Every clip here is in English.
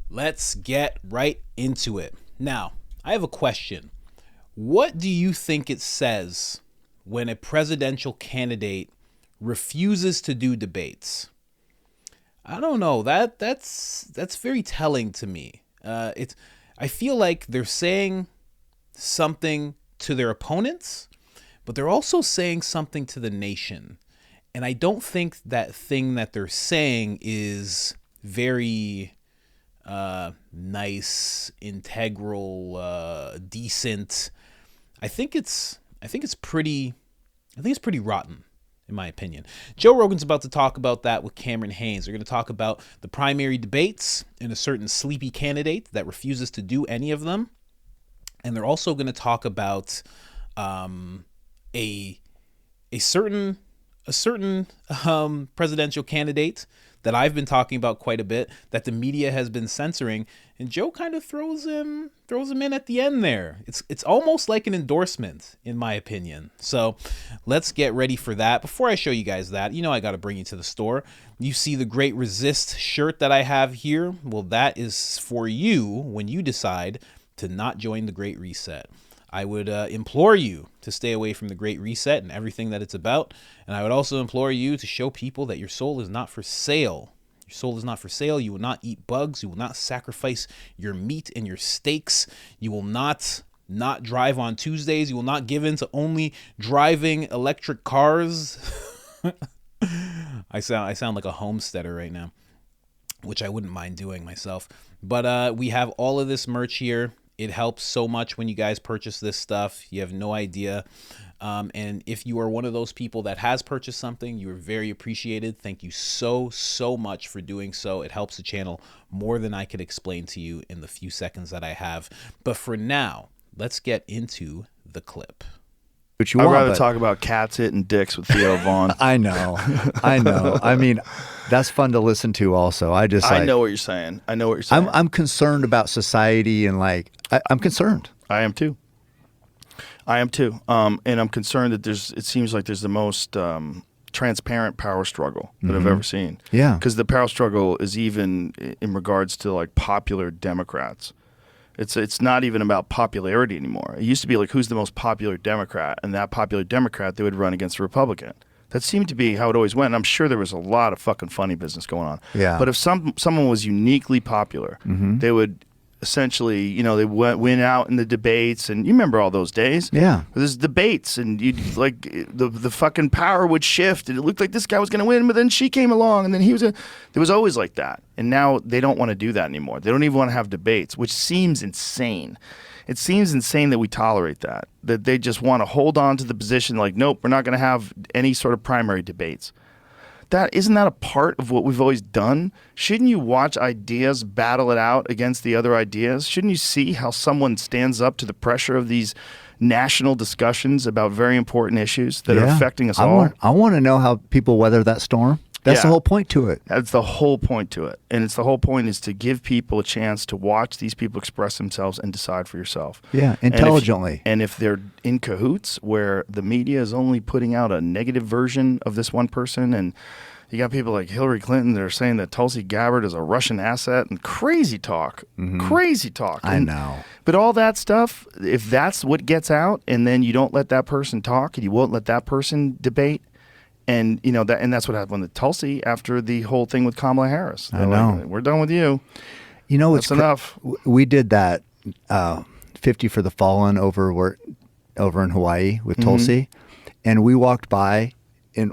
Let's get right into it. Now, I have a question. What do you think it says when a presidential candidate refuses to do debates? I don't know. That's very telling to me. I feel like they're saying something to their opponents, but they're also saying something to the nation. And I don't think that thing that they're saying is very nice, integral, decent. I think it's pretty rotten, in my opinion. Joe Rogan's about to talk about that with Cameron Haynes. They're going to talk about the primary debates and a certain sleepy candidate that refuses to do any of them. And they're also going to talk about a certain presidential candidate that I've been talking about quite a bit that the media has been censoring, and Joe kind of throws him in at the end there. It's almost like an endorsement, in my opinion. So let's get ready for that. Before I show you guys that, I got to bring you to the store. You see the Great Resist shirt that I have here? Well, that is for you when you decide to not join the Great Reset. I would implore you to stay away from the Great Reset and everything that it's about. And I would also implore you to show people that your soul is not for sale. Your soul is not for sale. You will not eat bugs. You will not sacrifice your meat and your steaks. You will not drive on Tuesdays. You will not give in to only driving electric cars. I sound like a homesteader right now, which I wouldn't mind doing myself. But we have all of this merch here. It helps so much when you guys purchase this stuff. You have no idea. And if you are one of those people that has purchased something, you are very appreciated. Thank you so much for doing so. It helps the channel more than I could explain to you in the few seconds that I have. But for now, let's get into the clip. I'd want, rather talk about cats hitting dicks with Theo Vaughn. I know. I mean, that's fun to listen to also. I know what you're saying. I'm concerned about society and I'm concerned. I am too. And I'm concerned that it seems like there's the most transparent power struggle that I've ever seen. Yeah. Because the power struggle is even in regards to like popular Democrats. It's not even about popularity anymore. It used to be like, who's the most popular Democrat? And that popular Democrat, they would run against a Republican. That seemed to be how it always went. And I'm sure there was a lot of fucking funny business going on. Yeah. But if someone was uniquely popular, they would essentially, they win out in the debates. And you remember all those days? Yeah. There's debates, and you'd like the fucking power would shift, and it looked like this guy was going to win, but then she came along, and then there was always like that. And now they don't want to do that anymore. They don't even want to have debates, which seems insane. It seems insane that we tolerate that they just want to hold on to the position like, nope, we're not going to have any sort of primary debates. Isn't that a part of what we've always done? Shouldn't you watch ideas battle it out against the other ideas? Shouldn't you see how someone stands up to the pressure of these national discussions about very important issues that are affecting us all? I want to know how people weather that storm. That's the whole point to it. That's the whole point to it. And the whole point is to give people a chance to watch these people express themselves and decide for yourself. Yeah, intelligently. And if they're in cahoots where the media is only putting out a negative version of this one person, and you got people like Hillary Clinton that are saying that Tulsi Gabbard is a Russian asset, and crazy talk. I know. But all that stuff, if that's what gets out, and then you don't let that person talk, and you won't let that person debate, and that's what happened with Tulsi after the whole thing with Kamala Harris. I know. Like, we're done with you. That's enough. We did that 50 for the Fallen over in Hawaii with Tulsi, and we walked by, and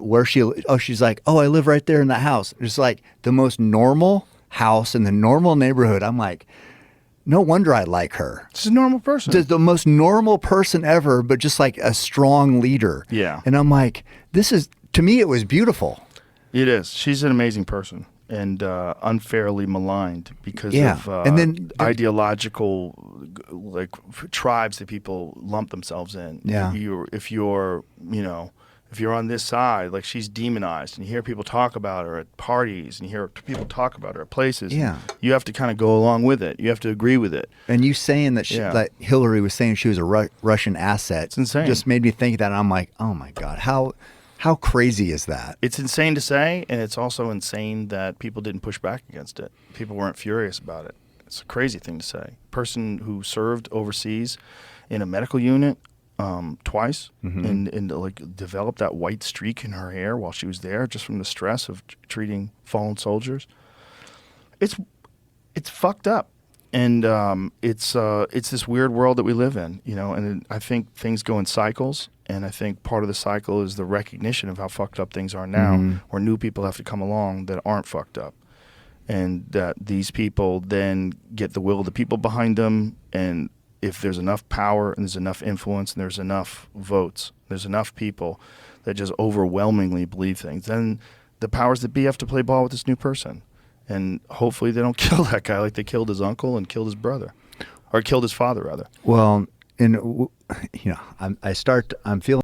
she's like, oh, I live right there in that house. It's like the most normal house in the normal neighborhood. I'm like, no wonder I like her. She's a normal person. The most normal person ever, but just like a strong leader. Yeah. And I'm like, to me, it was beautiful. It is. She's an amazing person, and unfairly maligned because of and then ideological tribes that people lump themselves in. Yeah. If you're on this side, like, she's demonized, and you hear people talk about her at parties, and you hear people talk about her at places. Yeah. You have to kind of go along with it. You have to agree with it. And you saying that that Hillary was saying she was a Russian asset. It's insane. Just made me think that, and I'm like, oh my God, how crazy is that? It's insane to say, and it's also insane that people didn't push back against it. People weren't furious about it. It's a crazy thing to say. Person who served overseas in a medical unit twice and like developed that white streak in her hair while she was there just from the stress of treating fallen soldiers. It's fucked up. And it's this weird world that we live in, you know, and I think things go in cycles. And I think part of the cycle is the recognition of how fucked up things are now, where new people have to come along that aren't fucked up. And that these people then get the will of the people behind them. And if there's enough power and there's enough influence and there's enough votes, there's enough people that just overwhelmingly believe things, then the powers that be have to play ball with this new person. And hopefully they don't kill that guy like they killed his uncle and killed his brother, or killed his father rather. Well, and you know, I'm feeling.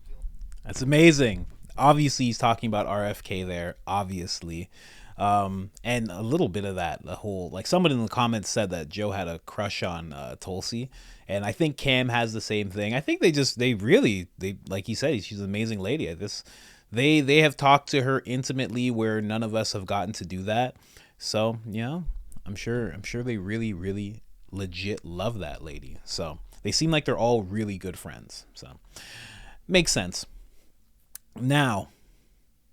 That's amazing. Obviously, he's talking about RFK there. Obviously, and a little bit of that. The whole, like, someone in the comments said that Joe had a crush on Tulsi, and I think Cam has the same thing. I think they really like he said, she's an amazing lady. They have talked to her intimately, where none of us have gotten to do that. So, yeah, I'm sure they really, really legit love that lady. So they seem like they're all really good friends. So makes sense. Now,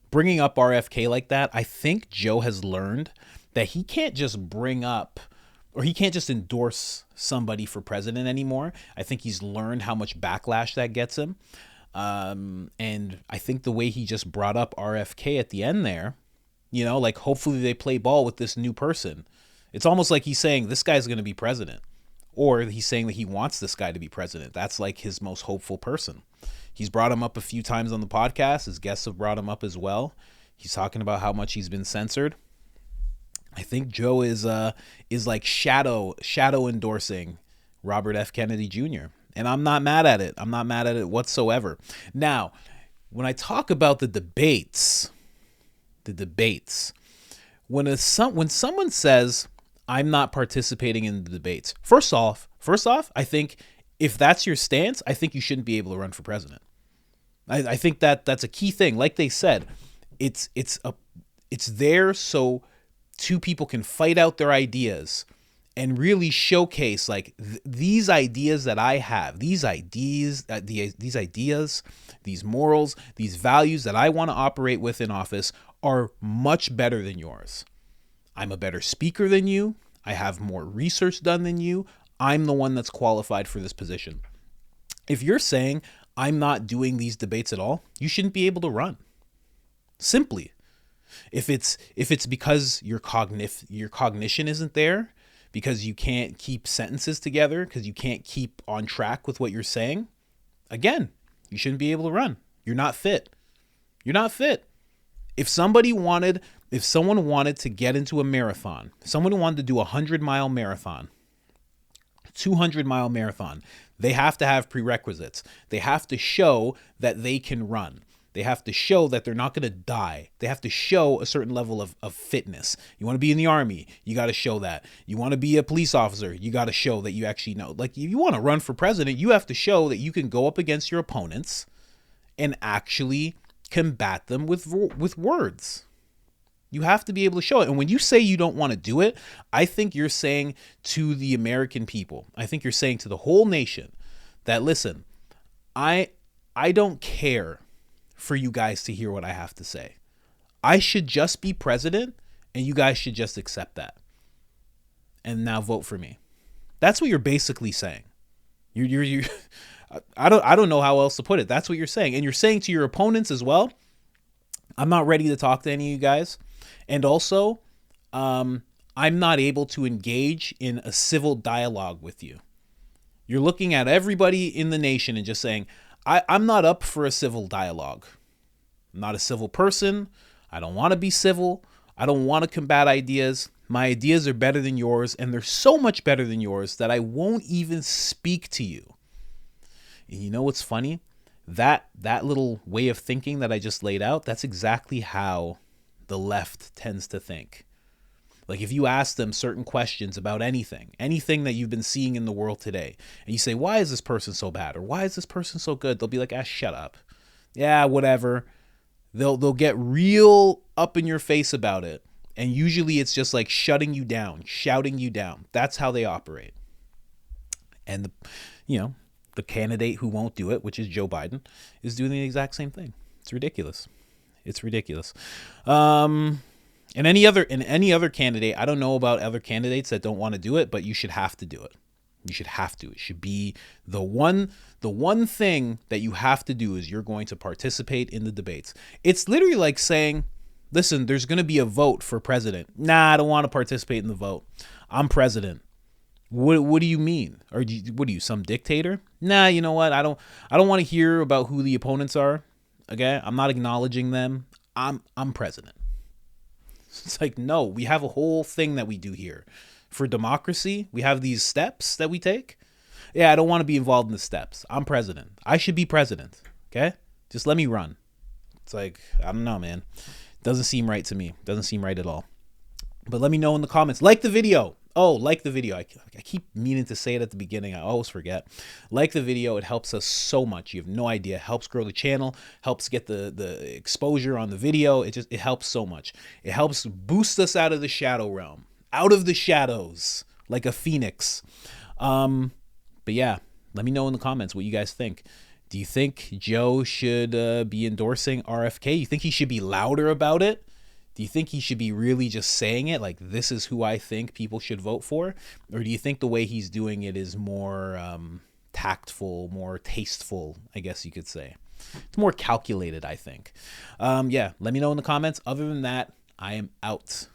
bringing up RFK like that, I think Joe has learned that he can't just bring up, or he can't just endorse somebody for president anymore. I think he's learned how much backlash that gets him. And I think the way he just brought up RFK at the end there, you know, like, hopefully they play ball with this new person. It's almost like he's saying this guy's going to be president, or he's saying that he wants this guy to be president. That's like his most hopeful person. He's brought him up a few times on the podcast. His guests have brought him up as well. He's talking about how much he's been censored. I think Joe is like shadow endorsing Robert F. Kennedy Jr. And I'm not mad at it. I'm not mad at it whatsoever. Now, when I talk about the debates, when someone says I'm not participating in the debates, first off, I think if that's your stance, I think you shouldn't be able to run for president. I think that's a key thing. Like they said, it's there so two people can fight out their ideas and really showcase, like, these ideas that I have, these morals, these values that I want to operate with in office are much better than yours. I'm a better speaker than you. I have more research done than you. I'm the one that's qualified for this position. If you're saying I'm not doing these debates at all, you shouldn't be able to run. Simply. If it's because your cognition isn't there, because you can't keep sentences together, because you can't keep on track with what you're saying, again, you shouldn't be able to run. You're not fit. You're not fit. If someone wanted to get into a marathon, someone wanted to do 100-mile marathon, 200-mile marathon, they have to have prerequisites. They have to show that they can run. They have to show that they're not going to die. They have to show a certain level of fitness. You want to be in the army, you got to show that. You want to be a police officer, you got to show that you actually know. Like, if you want to run for president, you have to show that you can go up against your opponents and actually combat them with words. You have to be able to show it. And when you say you don't want to do it, I think you're saying to the American people, I think you're saying to the whole nation that, listen, I don't care for you guys to hear what I have to say. I should just be president, and you guys should just accept that. And now vote for me. That's what you're basically saying. You're I don't know how else to put it. That's what you're saying. And you're saying to your opponents as well, I'm not ready to talk to any of you guys. And also, I'm not able to engage in a civil dialogue with you. You're looking at everybody in the nation and just saying, I'm not up for a civil dialogue. I'm not a civil person. I don't want to be civil. I don't want to combat ideas. My ideas are better than yours, and they're so much better than yours that I won't even speak to you. And you know what's funny? That little way of thinking that I just laid out, that's exactly how the left tends to think. Like, if you ask them certain questions about anything that you've been seeing in the world today, and you say, why is this person so bad? Or why is this person so good? They'll be like, shut up. Yeah, whatever. They'll get real up in your face about it. And usually it's just like shutting you down, shouting you down. That's how they operate. And the candidate who won't do it, which is Joe Biden, is doing the exact same thing. It's ridiculous. It's ridiculous. And any other candidate, I don't know about other candidates that don't want to do it, but you should have to do it. You should have to. It should be the one thing that you have to do is you're going to participate in the debates. It's literally like saying, listen, there's going to be a vote for president. Nah, I don't want to participate in the vote. I'm president. What do you mean? Or what are you, some dictator? Nah, you know what? I don't want to hear about who the opponents are. Okay? I'm not acknowledging them. I'm president. It's like, no, we have a whole thing that we do here. For democracy, we have these steps that we take. Yeah, I don't want to be involved in the steps. I'm president. I should be president. Okay? Just let me run. It's like, I don't know, man. Doesn't seem right to me. Doesn't seem right at all. But let me know in the comments. Like the video. Oh, like the video. I keep meaning to say it at the beginning. I always forget. Like the video. It helps us so much. You have no idea. It helps grow the channel. Helps get the exposure on the video. It helps so much. It helps boost us out of the shadow realm. Out of the shadows. Like a phoenix. But yeah. Let me know in the comments what you guys think. Do you think Joe should be endorsing RFK? You think he should be louder about it? Do you think he should be really just saying it like, this is who I think people should vote for? Or do you think the way he's doing it is more tactful, more tasteful, I guess you could say? It's more calculated, I think. Yeah, let me know in the comments. Other than that, I am out.